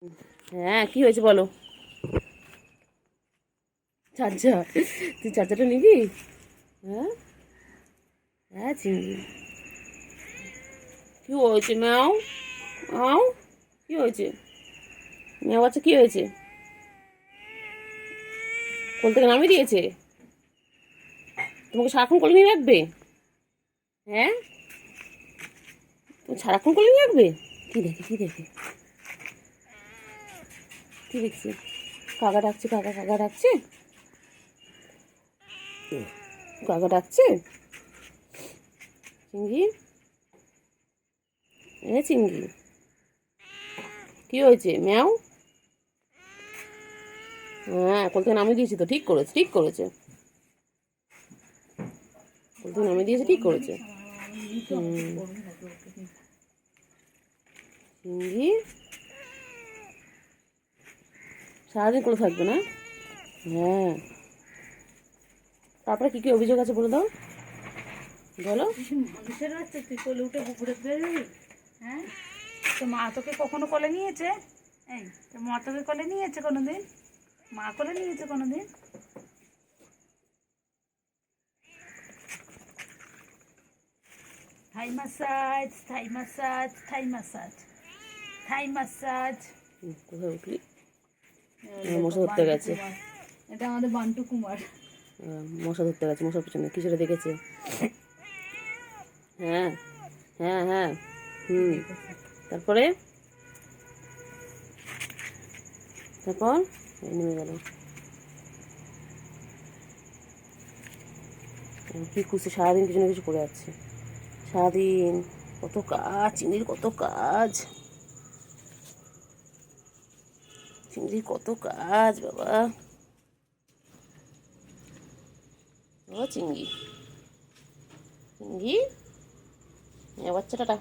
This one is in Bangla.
হ্যাঁ, কি হয়েছে বলো? চার্জার? তুই চার্জারটা নিবি? হ্যাঁ, হ্যাঁ চিংড়ি। কি হয়েছে ম্যাও? আও, কি হয়েছে? ম্যাও বাচ্চা কি হয়েছে? কোল থেকে নামিয়ে দিয়েছে? তোমাকে সারাক্ষণ কোলে নিয়ে রাখবে? হ্যাঁ, তুমি সারাক্ষণ কোলে নিয়ে রাখবে? কি দেখে, কি দেখে, কি দেখছি? কাকা ডাকছে, কাকা কাকা ডাকছে, কাকা ডাকছে। চিংড়ি, এ চিংড়ি, কি হয়েছে ম্যাও? হ্যাঁ, কোল থেকে নামিয়ে দিয়েছি তো, ঠিক করেছে, ঠিক করেছে। কোল থেকে নামিয়ে দিয়েছে, ঠিক করেছে। চিংড়ি সারাদিন কোলে থাকবে না? হ্যাঁ, তারপরে কি কি অভিযোগ আছে বলে দাও, বলো। মানুষের হচ্ছে তুই কোলে উঠে ঘুরে বেরোবি? হ্যাঁ, তো মা তোকে কখনো কোলে নিয়েছে? এই, তো মা তোকে কোলে নিয়েছে কোনোদিন? মা কোলে নিয়েছে কোনোদিন? থাই মাসাজ, থাই মাসাজ, থাই মাসাজ, থাই মাসাজ। কোথায় উঠলি? মশা ধরতে গেছে। এটা আমাদের বান্টু কুমার। মশা ধরতে গেছে, মশার পিছনে কিছু দেখেছে। হ্যাঁ, হ্যাঁ, হ্যাঁ, হুম। তারপরে, তারপর নেমে গেল। কি খুশি, সারাদিন কিছু না কিছু করে যাচ্ছে। সারাদিন কত কাজ, চিংড়ির কত কাজ, চিংড়ির কত কাজ বাবা। ও চিংড়ি, চিংড়ি, বাচ্চাটা